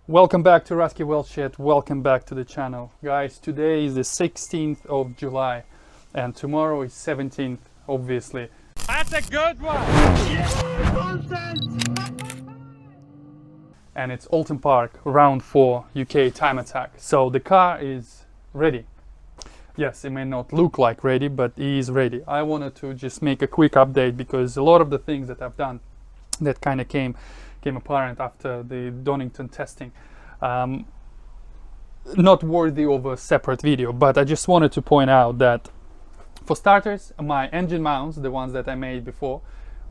Welcome back to Rusky Well Shit. Welcome back to the channel. Guys, today is the 16th of July and tomorrow is 17th, obviously. That's a good one! And it's Alton Park, round 4, UK time attack. So the car is ready. Yes, it may not look like ready, but it is ready. I wanted to just make a quick update because a lot of the things that I've done that kind of came apparent after the Donington testing, not worthy of a separate video, but I just wanted to point out that for starters, my engine mounts, the ones that I made before,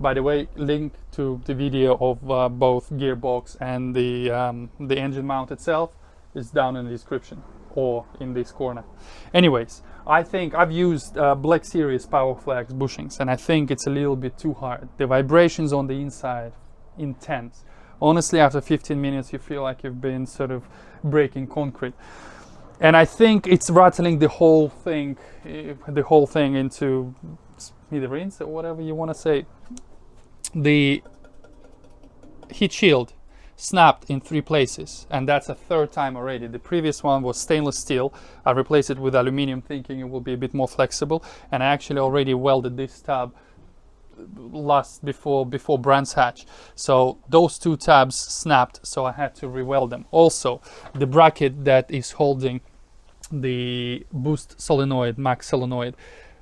by the way, link to the video of both gearbox and the engine mount itself is down in the description or in this corner. Anyways, I think I've used Black Series Powerflex bushings and I think it's a little bit too hard. The vibrations on the inside intense. Honestly, after 15 minutes you feel like you've been sort of breaking concrete, and I think it's rattling the whole thing into smithereens or whatever you want to say. The heat shield snapped in 3 places, and that's a 3rd time already. The previous one was stainless steel. I replaced it with aluminum thinking it will be a bit more flexible, and I actually already welded this tab before Brands Hatch, so those 2 tabs snapped, so I had to re-weld them. Also, the bracket that is holding the boost solenoid, max solenoid,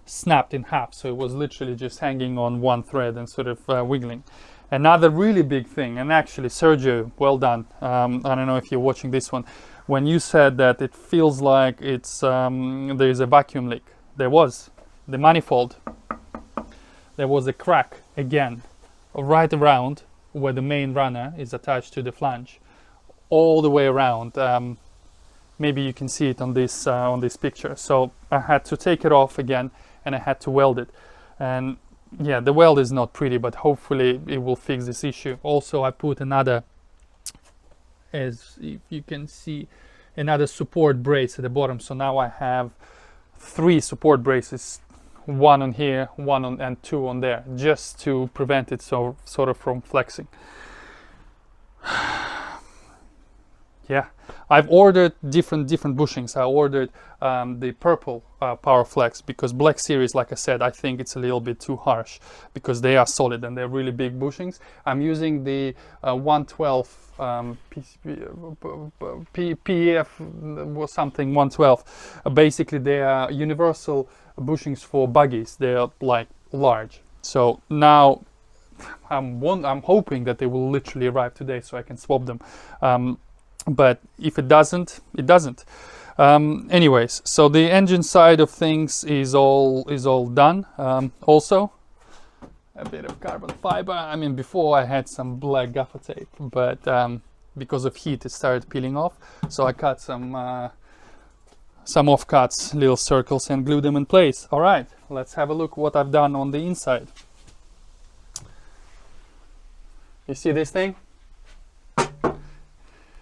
snapped in half, so it was literally just hanging on one thread and sort of wiggling. Another really big thing, and actually Sergio, well done, I don't know if you're watching this one, when you said that it feels like it's there's a vacuum leak. There was the manifold. There was a crack again right around where the main runner is attached to the flange, all the way around. Maybe you can see it on this picture. So I had to take it off again and I had to weld it. And yeah, the weld is not pretty, but hopefully it will fix this issue. Also, I put another, as if you can see, another support brace at the bottom. So now I have 3 support braces. 1 on here, 1 on and 2 on there, just to prevent it sort of from flexing. Yeah, I've ordered different bushings. I ordered the purple Powerflex because Black Series, like I said, I think it's a little bit too harsh because they are solid and they're really big bushings. I'm using the 112 PF or something 112. Basically, they are universal bushings for buggies. They're like large. So now I'm hoping that they will literally arrive today so I can swap them. But if it doesn't, it doesn't. Anyways, so the engine side of things is all done. Also, a bit of carbon fiber. I mean, before I had some black gaffer tape, but because of heat, it started peeling off. So I cut some offcuts, little circles, and glued them in place. All right, let's have a look what I've done on the inside. You see this thing?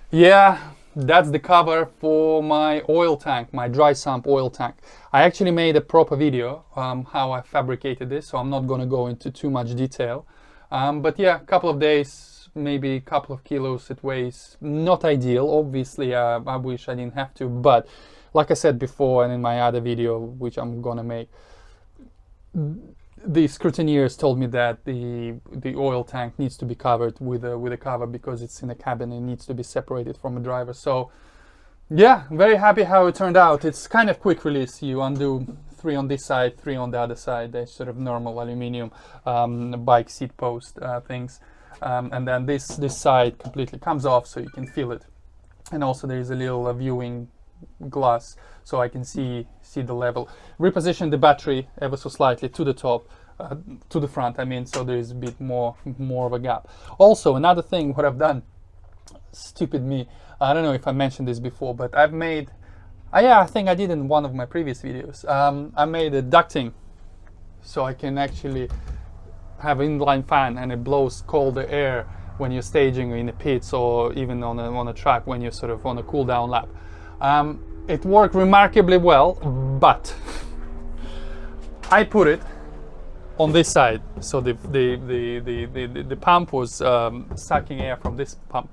Yeah, that's the cover for my oil tank, my dry sump oil tank. I actually made a proper video how I fabricated this, so I'm not going to go into too much detail. But yeah, a couple of days, maybe a couple of kilos it weighs. Not ideal, obviously. I wish I didn't have to, but like I said before and in my other video, which I'm going to make, the scrutineers told me that the oil tank needs to be covered with a cover because it's in a cabin and needs to be separated from a driver. So yeah, very happy how it turned out. It's kind of quick release. You undo 3 on this side, 3 on the other side. They're sort of normal aluminium bike seat post things, and then this side completely comes off so you can feel it. And also there is a little viewing glass so I can see the level. Reposition the battery ever so slightly to the top, to the front, I mean, so there is a bit more of a gap. Also, another thing what I've done, stupid me, I don't know if I mentioned this before, but I've made, yeah, I think I did in one of my previous videos, I made a ducting so I can actually have an inline fan and it blows colder air when you're staging in the pits or even on a track when you're sort of on a cool down lap. It worked remarkably well, but I put it on this side, so the pump was sucking air from this pump.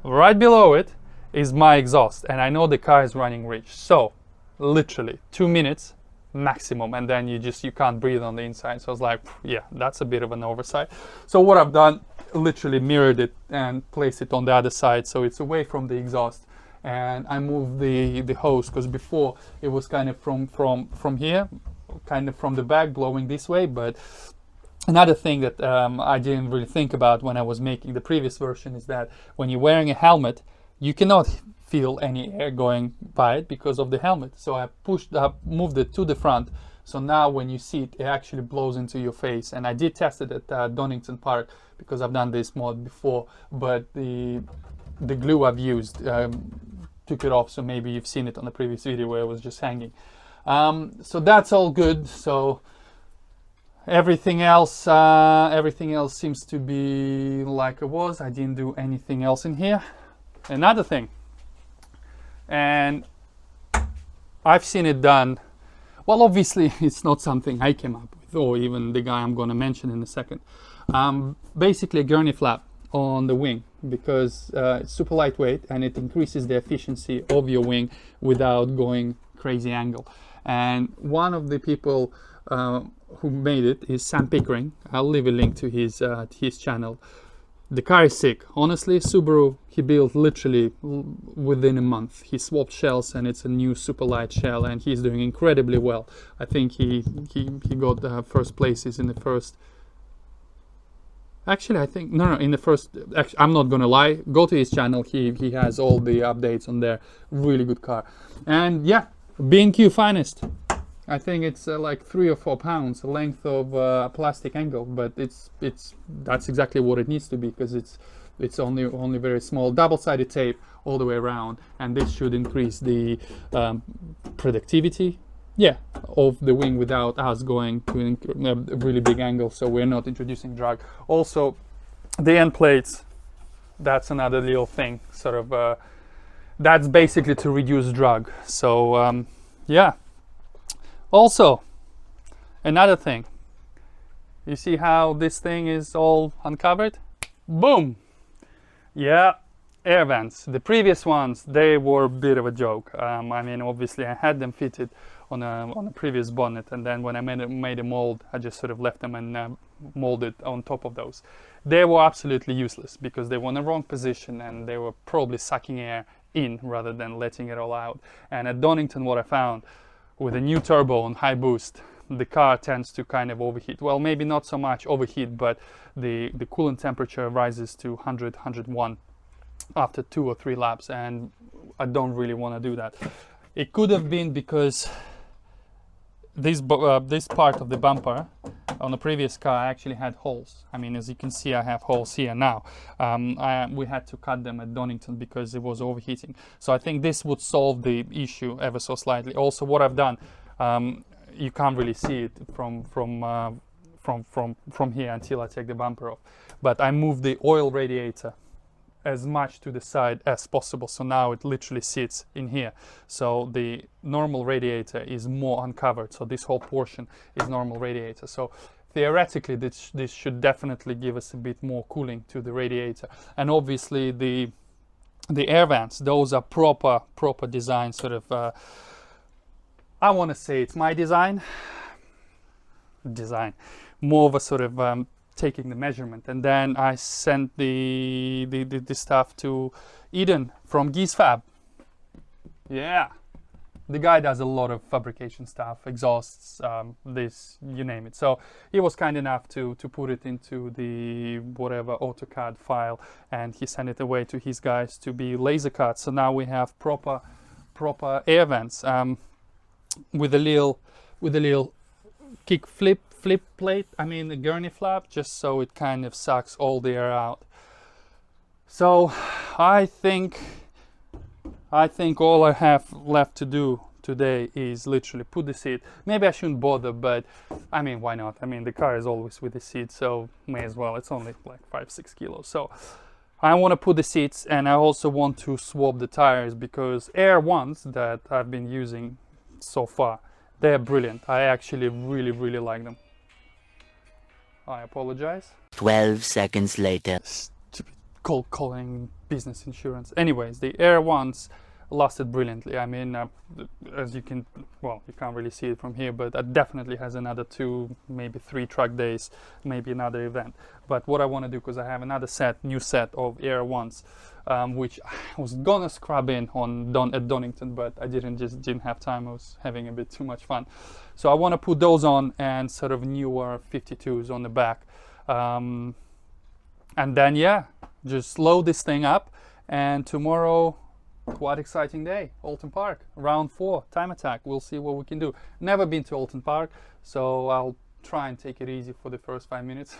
Right below it is my exhaust, and I know the car is running rich, so literally 2 minutes maximum, and then you can't breathe on the inside. So I was like, yeah, that's a bit of an oversight. So what I've done, literally mirrored it and placed it on the other side so it's away from the exhaust, and I moved the hose, because before it was kind of from here, kind of from the back, blowing this way. But another thing that I didn't really think about when I was making the previous version is that when you're wearing a helmet, you cannot feel any air going by it because of the helmet. So I moved it to the front. So now when you see it, it actually blows into your face. And I did test it at Donington Park, because I've done this mod before, but the glue I've used took it off. So maybe you've seen it on the previous video where it was just hanging. So that's all good. So everything else seems to be like it was. I didn't do anything else in here. Another thing, and I've seen it done, well, obviously it's not something I came up with, or even the guy I'm going to mention in a second. Basically a gurney flap on the wing, because it's super lightweight and it increases the efficiency of your wing without going crazy angle. And one of the people who made it is Sam Pickering. I'll leave a link to his channel. The car is sick. Honestly, Subaru, he built literally within a month. He swapped shells and it's a new super light shell, and he's doing incredibly well. I think he got the first places in the first. Actually, I think no, in the first. Actually, I'm not gonna lie. Go to his channel. He has all the updates on there. Really good car. And yeah, B&Q finest. I think it's like 3 or 4 pounds, the length of plastic angle, but that's exactly what it needs to be, because it's only very small, double-sided tape all the way around, and this should increase the productivity, yeah, of the wing without us going to a really big angle, so we're not introducing drag. Also, the end plates, that's another little thing, sort of, that's basically to reduce drag. So yeah. Also, another thing, you see how this thing is all uncovered? Boom! Yeah, air vents. The previous ones, they were a bit of a joke. I mean, obviously I had them fitted on a previous bonnet, and then when I made a mold, I just sort of left them and molded on top of those. They were absolutely useless because they were in the wrong position and they were probably sucking air in rather than letting it all out. And at Donington, what I found, with a new turbo on high boost, the car tends to kind of overheat. Well, maybe not so much overheat, but the coolant temperature rises to 100, 101 after 2 or 3 laps, and I don't really want to do that. It could have been because this part of the bumper on the previous car actually had holes. I mean, as you can see, I have holes here now. We had to cut them at Donington because it was overheating. So I think this would solve the issue ever so slightly. Also, what I've done, you can't really see it from here until I take the bumper off. But I moved the oil radiator as much to the side as possible, so now it literally sits in here. So the normal radiator is more uncovered, so this whole portion is normal radiator. So theoretically this should definitely give us a bit more cooling to the radiator. And obviously the air vents, those are proper design, sort of I want to say it's my design, more of a sort of taking the measurement, and then I sent the stuff to Eden from Geese Fab. Yeah, the guy does a lot of fabrication stuff, exhausts, this, you name it. So he was kind enough to put it into the whatever AutoCAD file, and he sent it away to his guys to be laser cut. So now we have proper air vents with a little kick flip plate, I mean the gurney flap, just so it kind of sucks all the air out. So I think all I have left to do today is literally put the seat. Maybe I shouldn't bother, but I mean, why not? I mean, the car is always with the seat, so may as well. It's only like 5-6 kilos. So I want to put the seats, and I also want to swap the tires, because Air ones that I've been using so far, they're brilliant. I actually really like them. I apologize. 12 seconds later. Stupid cold calling business insurance. Anyways, the Air ones lasted brilliantly. I mean, as you can, well, you can't really see it from here, but it definitely has another 2, maybe 3 track days, maybe another event. But what I want to do, because I have another new set of Air ones, which I was gonna scrub in at Donington, but I didn't have time. I was having a bit too much fun, so I want to put those on and sort of newer 52s on the back, and then yeah, just load this thing up. And tomorrow, quite exciting day, Alton Park, round 4, time attack. We'll see what we can do. Never been to Alton Park, so I'll try and take it easy for the first 5 minutes.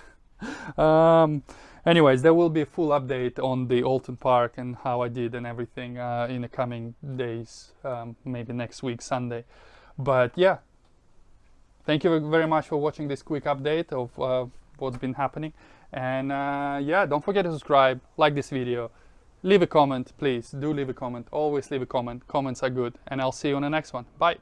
Anyways, there will be a full update on the Alton Park and how I did and everything in the coming days, maybe next week, Sunday. But yeah, thank you very much for watching this quick update of what's been happening. And yeah, don't forget to subscribe, like this video. Leave a comment, please. Do leave a comment. Always leave a comment. Comments are good. And I'll see you on the next one. Bye.